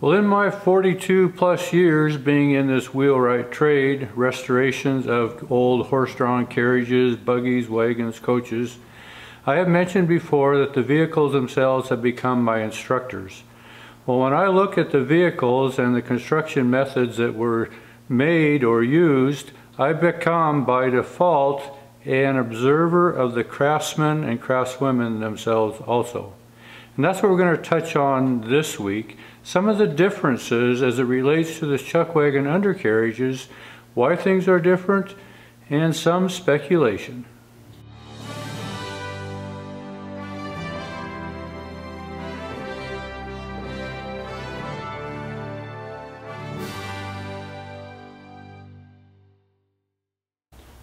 Well, in my 42 plus years being in this wheelwright trade, restorations of old horse-drawn carriages, buggies, wagons, coaches, I have mentioned before that the vehicles themselves have become my instructors. Well, when I look at the vehicles and the construction methods that were made or used, I become by default an observer of the craftsmen and craftswomen themselves also. And that's what we're going to touch on this week. Some of the differences as it relates to the chuck wagon undercarriages, why things are different, and some speculation.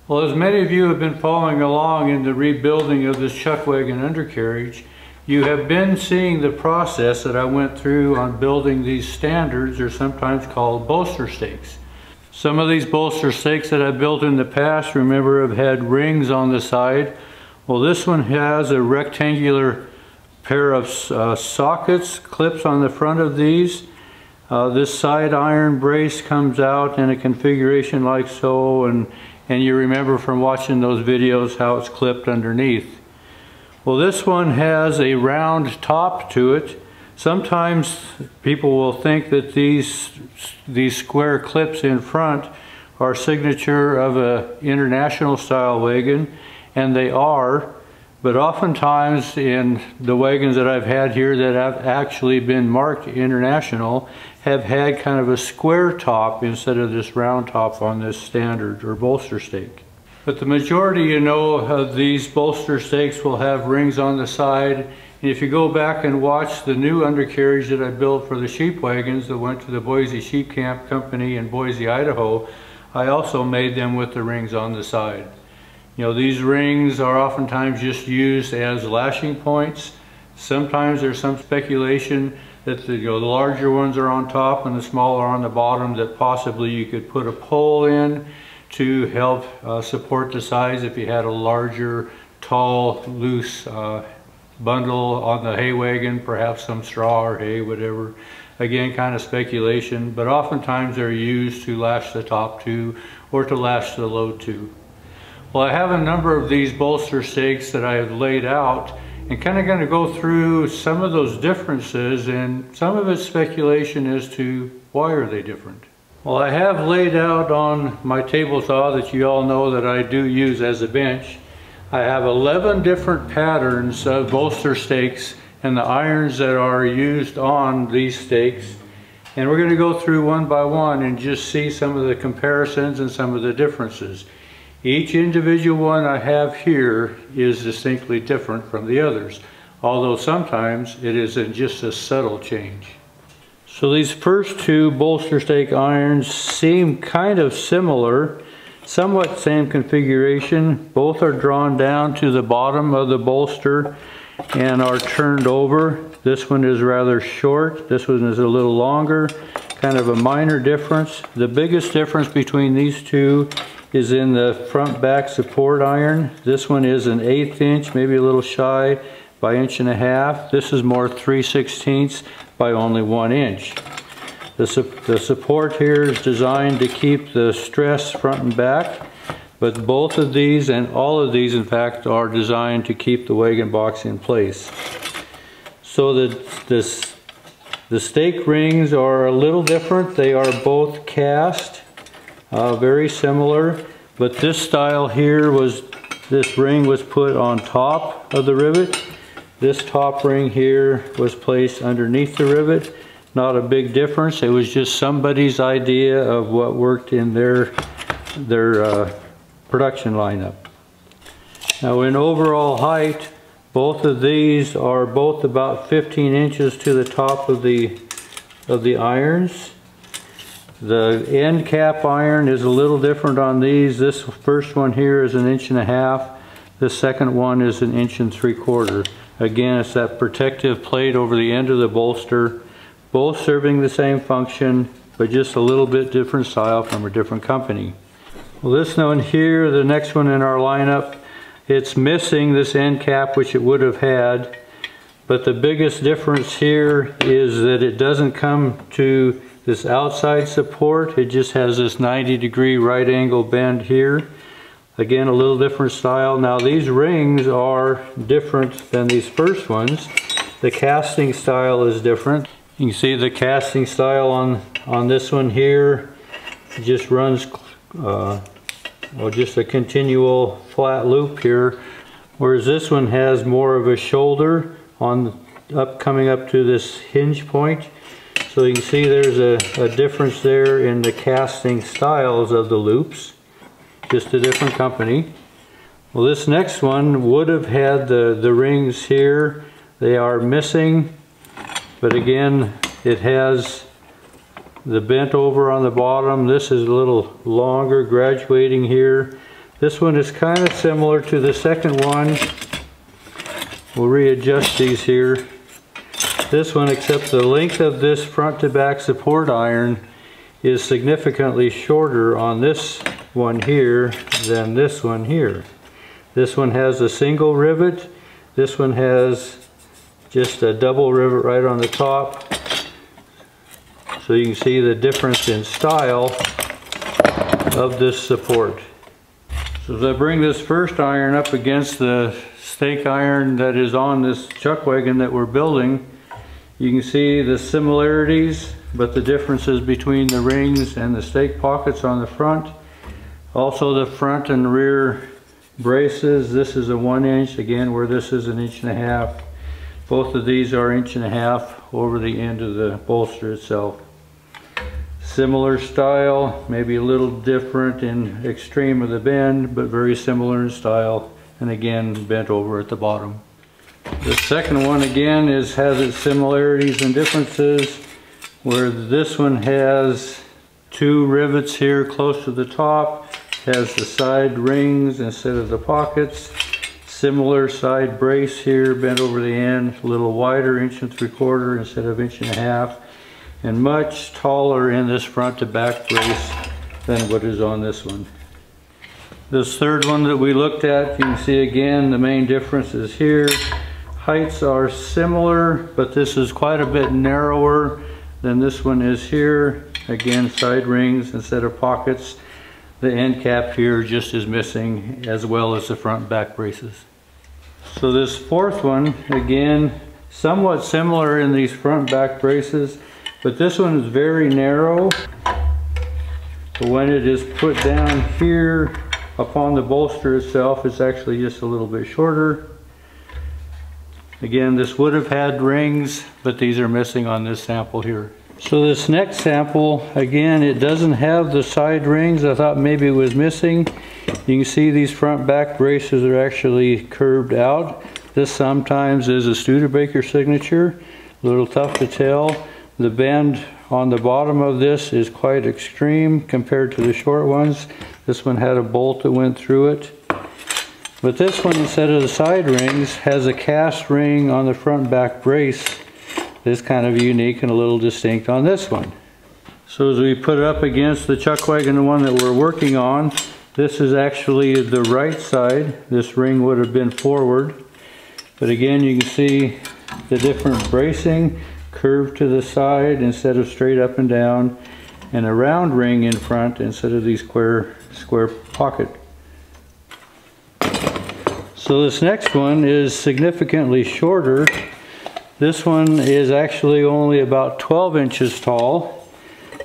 Well, as many of you have been following along in the rebuilding of this chuck wagon undercarriage, you have been seeing the process that I went through on building these standards, or sometimes called bolster stakes. Some of these bolster stakes that I built in the past, remember, have had rings on the side. Well, this one has a rectangular pair of sockets, clips on the front of these. This side iron brace comes out in a configuration like so, and you remember from watching those videos how it's clipped underneath. Well, this one has a round top to it. Sometimes people will think that these square clips in front are signature of an international style wagon, and they are, but oftentimes in the wagons that I've had here that have actually been marked international have had kind of a square top instead of this round top on this standard or bolster stake. But the majority, you know, of these bolster stakes will have rings on the side. And if you go back and watch the new undercarriage that I built for the sheep wagons that went to the Boise Sheep Camp Company in Boise, Idaho, I also made them with the rings on the side. You know, these rings are oftentimes just used as lashing points. Sometimes there's some speculation that the larger ones are on top and the smaller are on the bottom, that possibly you could put a pole in to help support the size if you had a larger, tall, loose bundle on the hay wagon, perhaps some straw or hay, whatever. Again, kind of speculation, but oftentimes they're used to lash the top to or to lash the load to. Well, I have a number of these bolster stakes that I have laid out, and kind of going to go through some of those differences, and some of it's speculation as to why are they different. Well, I have laid out on my table saw that you all know that I do use as a bench. I have 11 different patterns of bolster stakes and the irons that are used on these stakes. And we're going to go through one by one and just see some of the comparisons and some of the differences. Each individual one I have here is distinctly different from the others, although sometimes it is in just a subtle change. So these first two bolster stake irons seem kind of similar, somewhat same configuration. Both are drawn down to the bottom of the bolster and are turned over. This one is rather short, this one is a little longer, kind of a minor difference. The biggest difference between these two is in the front back support iron. This one is an 1/8 inch, maybe a little shy, by 1.5 inches. This is more 3/16 by only 1 inch. The support here is designed to keep the stress front and back, but both of these and all of these in fact are designed to keep the wagon box in place. So the stake rings are a little different. They are both cast, very similar, but this style here was, this ring was put on top of the rivet. This top ring here was placed underneath the rivet. Not a big difference. It was just somebody's idea of what worked in their production lineup. Now in overall height, both of these are both about 15 inches to the top of the irons. The end cap iron is a little different on these. This first one here is 1.5 inches. The second one is 1.75 inches. Again, it's that protective plate over the end of the bolster, both serving the same function, but just a little bit different style from a different company. Well, this one here, the next one in our lineup, it's missing this end cap, which it would have had, But the biggest difference here is that it doesn't come to this outside support. It just has this 90-degree right angle bend here. Again, a little different style. Now these rings are different than these first ones. The casting style is different. You can see the casting style on this one here. It just runs just a continual flat loop here, whereas this one has more of a shoulder coming up to this hinge point. So you can see there's a difference there in the casting styles of the loops. Just a different company. Well, this next one would have had the rings here. They are missing, but again, it has the bent over on the bottom. This is a little longer, graduating here. This one is kind of similar to the second one. We'll readjust these here. This one, except the length of this front to back support iron is significantly shorter on this one here than this one here. This one has a single rivet. This one has just a double rivet right on the top. So you can see the difference in style of this support. So as I bring this first iron up against the stake iron that is on this chuck wagon that we're building, you can see the similarities, but the differences between the rings and the stake pockets on the front. Also the front and rear braces. This is a 1 inch, again, where this is 1.5 inches. Both of these are 1.5 inches over the end of the bolster itself. Similar style, maybe a little different in extreme of the bend, but very similar in style, and again bent over at the bottom. The second one again has its similarities and differences, where this one has 2 rivets here close to the top, has the side rings instead of the pockets, similar side brace here bent over the end, a little wider, 1.75 inches instead of 1.5 inches, and much taller in this front to back brace than what is on this one. This third one that we looked at, you can see again the main difference is here. Heights are similar, but this is quite a bit narrower than this one is here. Again, side rings instead of pockets. The end cap here just is missing, as well as the front back braces. So this fourth one, again, somewhat similar in these front back braces, but this one is very narrow. But when it is put down here upon the bolster itself, it's actually just a little bit shorter. Again, this would have had rings, but these are missing on this sample here. So this next sample, again, it doesn't have the side rings. I thought maybe it was missing. You can see these front back braces are actually curved out. This sometimes is a Studebaker signature. A little tough to tell. The bend on the bottom of this is quite extreme compared to the short ones. This one had a bolt that went through it. But this one, instead of the side rings, has a cast ring on the front back brace. It's kind of unique and a little distinct on this one. So as we put it up against the chuck wagon, the one that we're working on, this is actually the right side. This ring would have been forward. But again, you can see the different bracing, curved to the side instead of straight up and down, and a round ring in front instead of the square pocket. So this next one is significantly shorter. This one is actually only about 12 inches tall.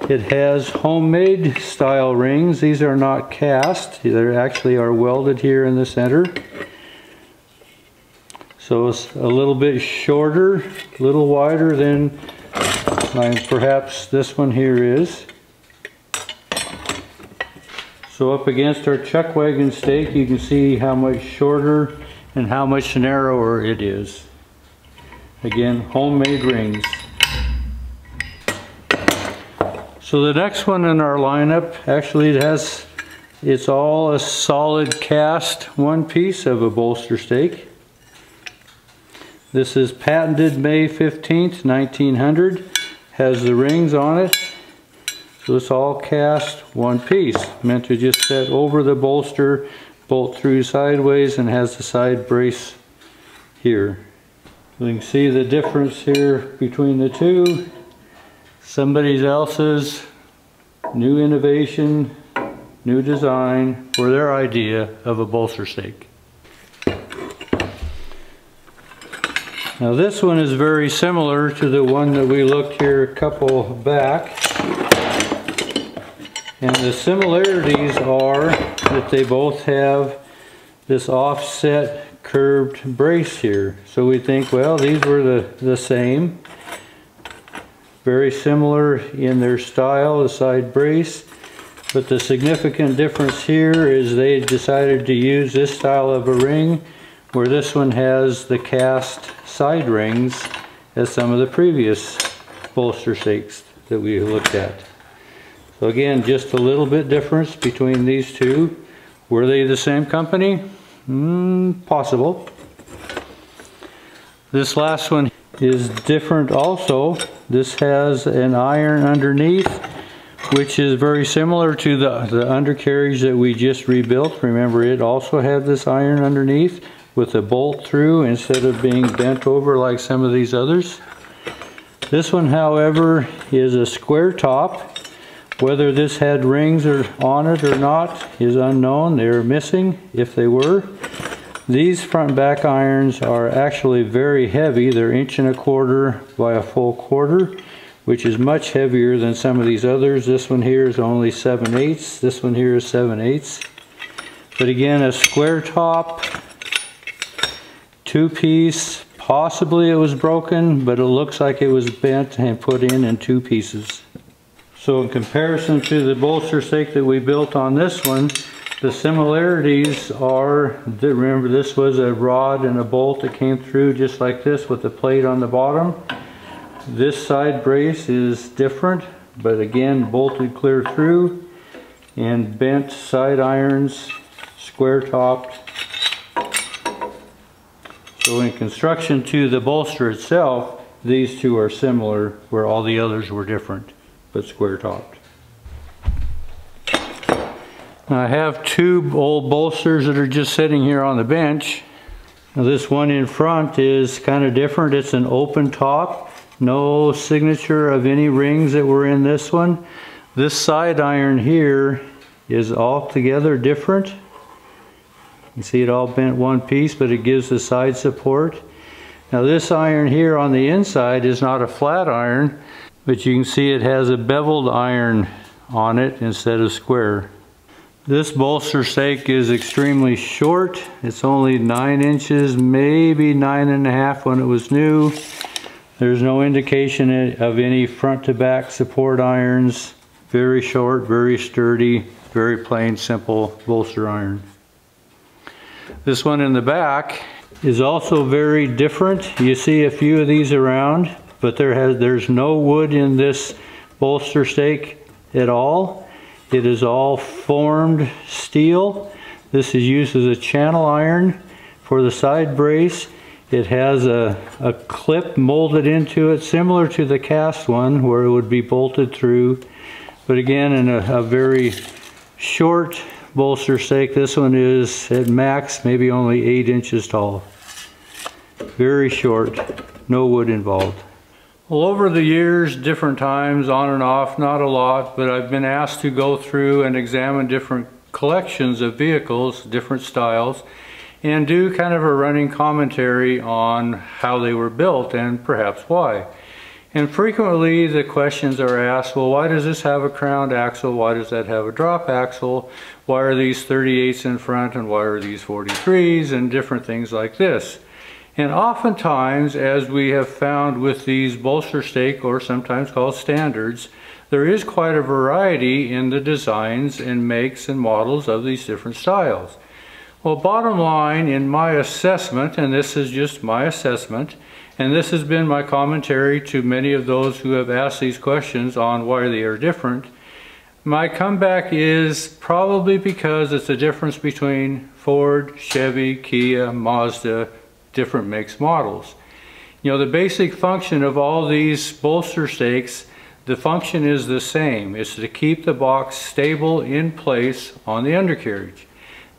It has homemade style rings. These are not cast. They actually are welded here in the center. So it's a little bit shorter, a little wider than perhaps this one here is. So up against our chuck wagon stake, you can see how much shorter and how much narrower it is. Again, homemade rings. So the next one in our lineup, actually it's all a solid cast one piece of a bolster stake. This is patented May 15th, 1900. Has the rings on it. So it's all cast one piece, meant to just set over the bolster, bolt through sideways, and has the side brace here. You can see the difference here between the two. Somebody else's new innovation, new design for their idea of a bolster stake. Now this one is very similar to the one that we looked here a couple back. And the similarities are that they both have this offset curved brace here. So we think, well, these were the same. Very similar in their style, the side brace. But the significant difference here is they decided to use this style of a ring, where this one has the cast side rings as some of the previous bolster stakes that we looked at. So again, just a little bit difference between these two. Were they the same company? Possible. This last one is different also. This has an iron underneath, which is very similar to the undercarriage that we just rebuilt. Remember, it also had this iron underneath with a bolt through instead of being bent over like some of these others. This one, however, is a square top. Whether this had rings on it or not is unknown. They're missing if they were. These front and back irons are actually very heavy. They're 1¼ inch by a full quarter, which is much heavier than some of these others. This one here is only 7/8. This one here is 7/8. But again, a square top, two-piece. Possibly it was broken, but it looks like it was bent and put in two pieces. So in comparison to the bolster stake that we built on this one, the similarities are that, remember, this was a rod and a bolt that came through just like this with a plate on the bottom. This side brace is different, but again bolted clear through, and bent side irons, square topped. So in construction to the bolster itself, these two are similar, where all the others were different, but square topped. Now I have two old bolsters that are just sitting here on the bench. Now this one in front is kind of different. It's an open top, no signature of any rings that were in this one. This side iron here is altogether different. You see it all bent one piece, but it gives the side support. Now this iron here on the inside is not a flat iron, but you can see it has a beveled iron on it instead of square. This bolster stake is extremely short. It's only 9 inches, maybe 9.5 when it was new. There's no indication of any front to back support irons. Very short, very sturdy, very plain, simple bolster iron. This one in the back is also very different. You see a few of these around, but there's no wood in this bolster stake at all. It is all formed steel. This is used as a channel iron for the side brace. It has a clip molded into it, similar to the cast one, where it would be bolted through. But again, in a very short bolster stake. This one is at max maybe only 8 inches tall. Very short, no wood involved. Well, over the years, different times, on and off, not a lot, but I've been asked to go through and examine different collections of vehicles, different styles, and do kind of a running commentary on how they were built and perhaps why. And frequently the questions are asked, well, why does this have a crowned axle? Why does that have a drop axle? Why are these 38s in front and why are these 43s, and different things like this. And oftentimes, as we have found with these bolster stake, or sometimes called standards, there is quite a variety in the designs and makes and models of these different styles. Well, bottom line, in my assessment, and this is just my assessment, and this has been my commentary to many of those who have asked these questions on why they are different, my comeback is probably because it's a difference between Ford, Chevy, Kia, Mazda, different makes, models. You know, the basic function of all these bolster stakes, the function is the same. It's to keep the box stable in place on the undercarriage.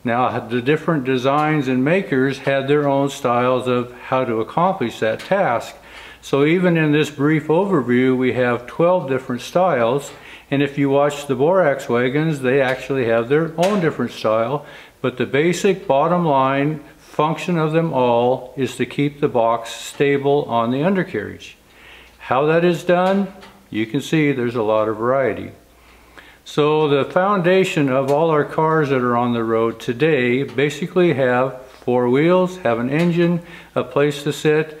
Now, the different designs and makers had their own styles of how to accomplish that task. So even in this brief overview, we have 12 different styles, and if you watch the borax wagons, they actually have their own different style, but the basic bottom line function of them all is to keep the box stable on the undercarriage. How that is done, you can see there's a lot of variety. So the foundation of all our cars that are on the road today basically have 4 wheels, have an engine, a place to sit,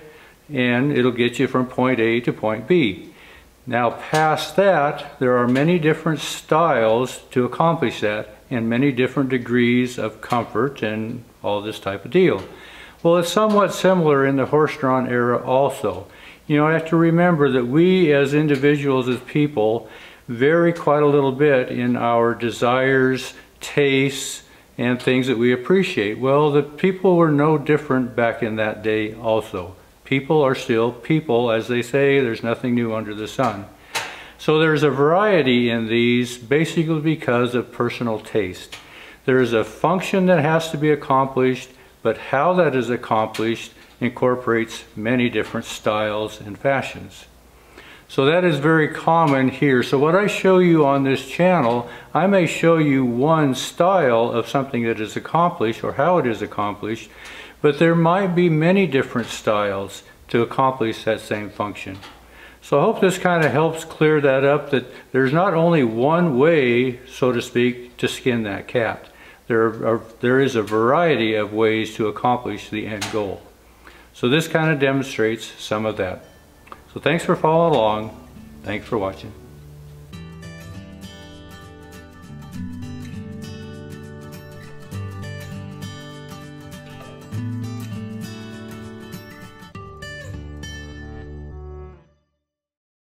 and it'll get you from point A to point B. Now past that, there are many different styles to accomplish that, and many different degrees of comfort and all this type of deal. Well, it's somewhat similar in the horse-drawn era also. You know, I have to remember that we as individuals, as people, vary quite a little bit in our desires, tastes, and things that we appreciate. Well, the people were no different back in that day also. People are still people, as they say, there's nothing new under the sun. So there's a variety in these basically because of personal taste. There is a function that has to be accomplished, but how that is accomplished incorporates many different styles and fashions. So that is very common here. So what I show you on this channel, I may show you one style of something that is accomplished or how it is accomplished, but there might be many different styles to accomplish that same function. So I hope this kind of helps clear that up, that there's not only one way, so to speak, to skin that cat. There is a variety of ways to accomplish the end goal. So this kind of demonstrates some of that. So thanks for following along. Thanks for watching.